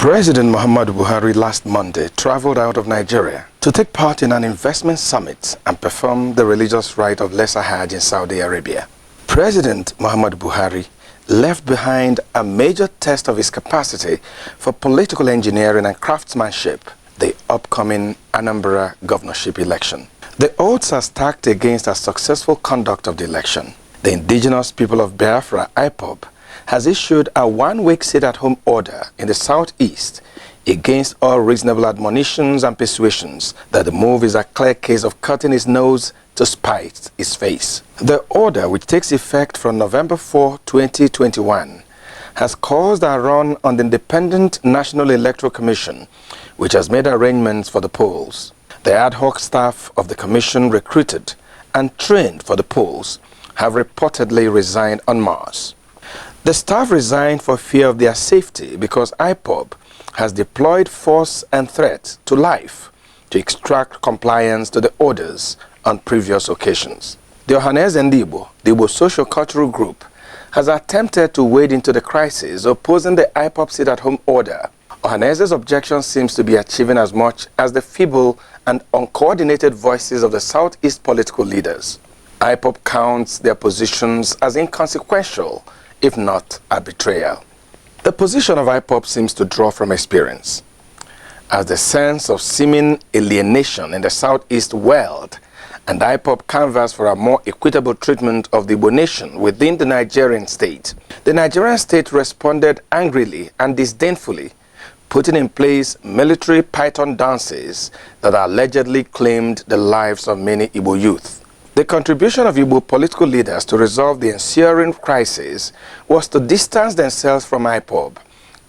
President Muhammadu Buhari last Monday traveled out of Nigeria to take part in an investment summit and perform the religious rite of Lesser Hajj in Saudi Arabia. President Muhammadu Buhari left behind a major test of his capacity for political engineering and craftsmanship, the upcoming Anambra governorship election. The odds are stacked against a successful conduct of the election. The indigenous people of Biafra, IPOB, has issued a one-week sit-at-home order in the southeast against all reasonable admonitions and persuasions that the move is a clear case of cutting his nose to spite his face. The order, which takes effect from November 4, 2021, has caused a run on the Independent National Electoral Commission, which has made arrangements for the polls. The ad hoc staff of the commission recruited and trained for the polls have reportedly resigned en masse. The staff resigned for fear of their safety because IPOB has deployed force and threat to life to extract compliance to the orders on previous occasions. The Ohaneze Ndibo, the Igbo socio-cultural group, has attempted to wade into the crisis opposing the IPOB sit-at-home order. Ohaneze's objection seems to be achieving as much as the feeble and uncoordinated voices of the Southeast political leaders. IPOB counts their positions as inconsequential, if not a betrayal. The position of IPOB seems to draw from experience, as the sense of seeming alienation in the Southeast world and IPOB canvass for a more equitable treatment of the Igbo nation within the Nigerian state. The Nigerian state responded angrily and disdainfully, putting in place military python dances that allegedly claimed the lives of many Igbo youth. The contribution of Igbo political leaders to resolve the ensuing crisis was to distance themselves from IPOB,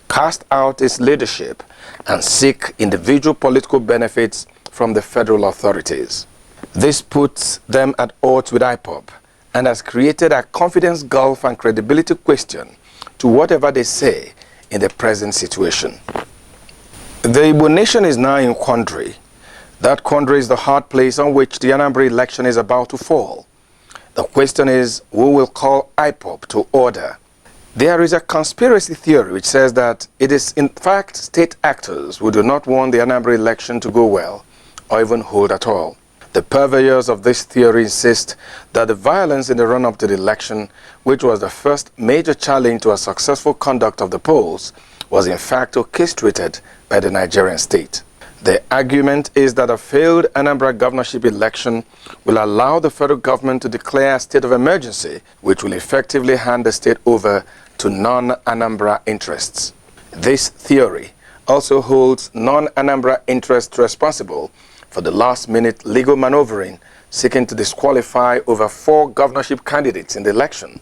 cast out its leadership, and seek individual political benefits from the federal authorities. This puts them at odds with IPOB and has created a confidence gulf and credibility question to whatever they say in the present situation. The Igbo nation is now in quandary. That quandary is the hard place on which the Anambra election is about to fall. The question is, who will call IPOB to order? There is a conspiracy theory which says that it is in fact state actors who do not want the Anambra election to go well or even hold at all. The purveyors of this theory insist that the violence in the run-up to the election, which was the first major challenge to a successful conduct of the polls, was in fact orchestrated by the Nigerian state. The argument is that a failed Anambra governorship election will allow the federal government to declare a state of emergency, which will effectively hand the state over to non-Anambra interests. This theory also holds non-Anambra interests responsible for the last-minute legal maneuvering seeking to disqualify over 4 governorship candidates in the election.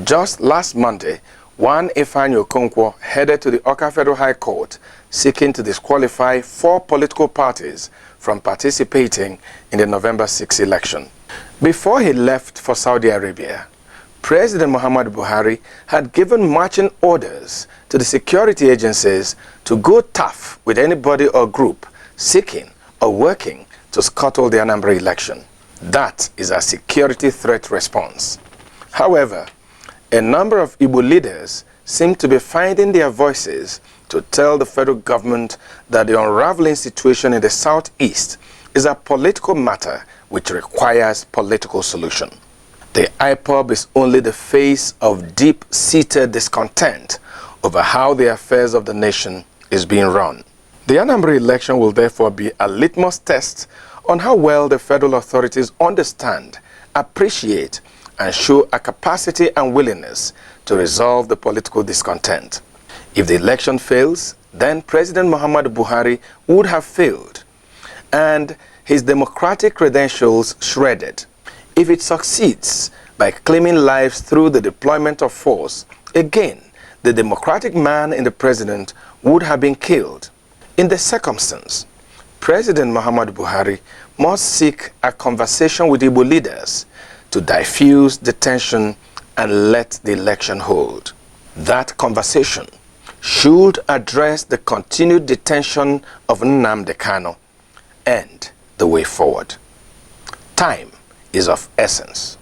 Just last Monday, one Ifeanyi Okonkwo headed to the Awka Federal High Court seeking to disqualify 4 political parties from participating in the November 6 election. Before he left for Saudi Arabia, President Muhammadu Buhari had given marching orders to the security agencies to go tough with anybody or group seeking or working to scuttle the Anambra election. That is a security threat response. However, a number of Igbo leaders seem to be finding their voices to tell the federal government that the unraveling situation in the southeast is a political matter which requires political solution. The IPOB is only the face of deep-seated discontent over how the affairs of the nation is being run. The Anambra election will therefore be a litmus test on how well the federal authorities understand, appreciate, and show a capacity and willingness to resolve the political discontent. If the election fails, then President Muhammadu Buhari would have failed and his democratic credentials shredded. If it succeeds by claiming lives through the deployment of force, again, the democratic man in the president would have been killed. In this circumstance, President Muhammadu Buhari must seek a conversation with Igbo leaders to diffuse the tension and let the election hold. That conversation should address the continued detention of Nnamdi Kanu and the way forward. Time is of essence.